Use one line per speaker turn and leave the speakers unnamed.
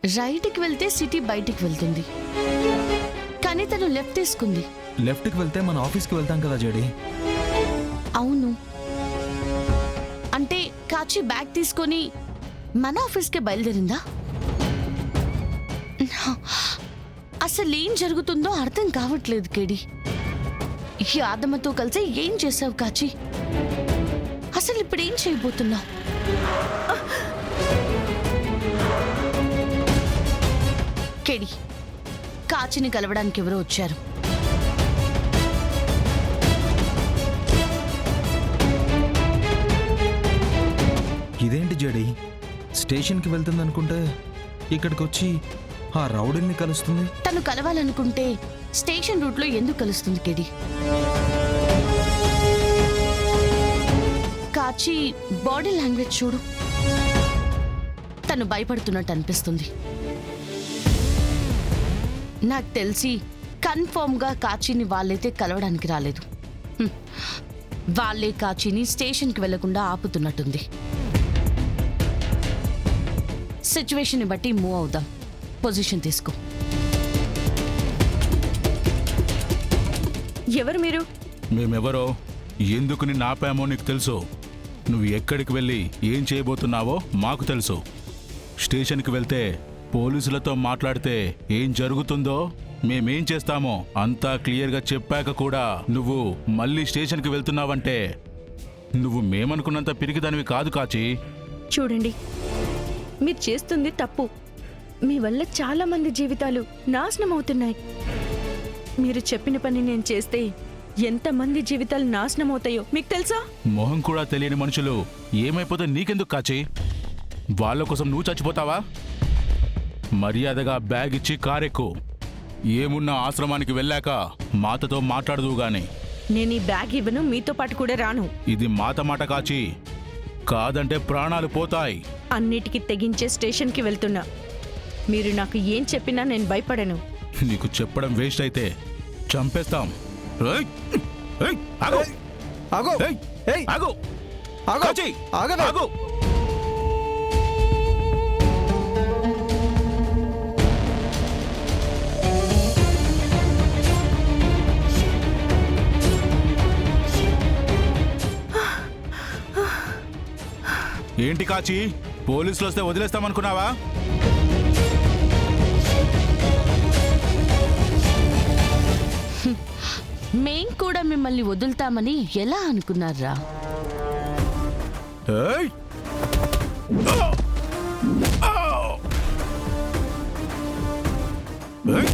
రైట్కి వెళ్తే సిటీ బయటికి వెళ్తుంది, కానీ తను లెఫ్ట్ తీసుకుంది.
లెఫ్ట్కి వెళ్తే మన ఆఫీస్కి వెళ్తాం కదా జేడి.
అవును, అంటే కాచి బ్యాగ్ తీసుకొని మన ఆఫీస్కే బయలుదేరిందా? అసలు ఏం జరుగుతుందో అర్థం కావట్లేదు కేడి. ఈ ఆదమతో కలిసి ఏం చేసావు కాచి? అసలు ఇప్పుడు ఏం చేయబోతున్నావు? కేడి, కాచిని కలవడానికి ఎవరో వచ్చారు.
ఇదేంటి జేడి, స్టేషన్కి వెళ్తుంది అనుకుంటే ఇక్కడికి వచ్చి ఆ రౌడీని కలుస్తుంది.
తను కలవాలనుకుంటే స్టేషన్ రూట్లో ఎందుకు కలుస్తుంది కేడి? కాచి బాడీ లాంగ్వేజ్ చూడు, తను భయపడుతున్నట్టు అనిపిస్తుంది. నాకు తెలిసి కన్ఫర్మ్గా కాచిని వాళ్ళైతే కలవడానికి రాలేదు. వాళ్ళే కాచిని స్టేషన్కి వెళ్లకుండా ఆపుతున్నట్టుంది. సిచ్యువేషన్ బట్టి మూవ్ అవుదాం. పొజిషన్ తీసుకో.
ఎవరు మీరు?
మేమెవరో ఎందుకు నిన్ను ఆపామో నీకు తెలుసు. నువ్వు ఎక్కడికి వెళ్ళి ఏం చేయబోతున్నావో మాకు తెలుసు. స్టేషన్కి వెళ్తే పోలీసులతో మాట్లాడితే ఏం జరుగుతుందో మేమేం చేస్తామో అంతా క్లియర్గా చెప్పాక కూడా నువ్వు మళ్ళీ స్టేషన్కి వెళ్తున్నావంటే నువ్వు మేమనుకున్నంత పిరికిదానివి కాదు కాచి.
చూడండి, మీరు చేస్తుంది తప్పు. మీ వల్ల చాలా మంది జీవితాలు నాశనం అవుతున్నాయి. మీరు చెప్పిన పని నేను చేస్తే ఎంతమంది జీవితాలు నాశనం అవుతాయో మీకు తెలుసా?
మొహం కూడా తెలియని మనుషులు ఏమైపోతే నీకెందుకు కాచి? వాళ్ళ కోసం నువ్వు చచ్చిపోతావా? మర్యాదగా బ్యాగ్ ఇచ్చి కారెక్కు. ఏమున్నా ఆశ్రమానికి వెళ్ళాక మాతతో మాట్లాడదు గాని.
నేను ఈ బ్యాగ్ ఇవ్వను, మీతో పాటు కూడా రాను.
ఇది మాత మాట కాచి, కాదంటే ప్రాణాలు పోతాయి.
అన్నిటికీ తెగించే స్టేషన్కి వెళ్తున్నా. మీరు నాకు ఏం చెప్పినా నేను భయపడను.
నీకు చెప్పడం వేస్ట్ అయితే చంపేస్తాం. ఏయ్! ఏయ్! ఆగు!
ఆగు!
ఏయ్!
ఏయ్!
ఆగు!
ఆగు!
కాచి!
ఆగవే!
ఆగు! ఏంటి కాచి, పోలీసులు వస్తే వదిలేస్తామనుకున్నావా?
మేం కూడా మిమ్మల్ని వదులుతామని ఎలా అనుకున్నారా?
ఏయ్! ఏయ్!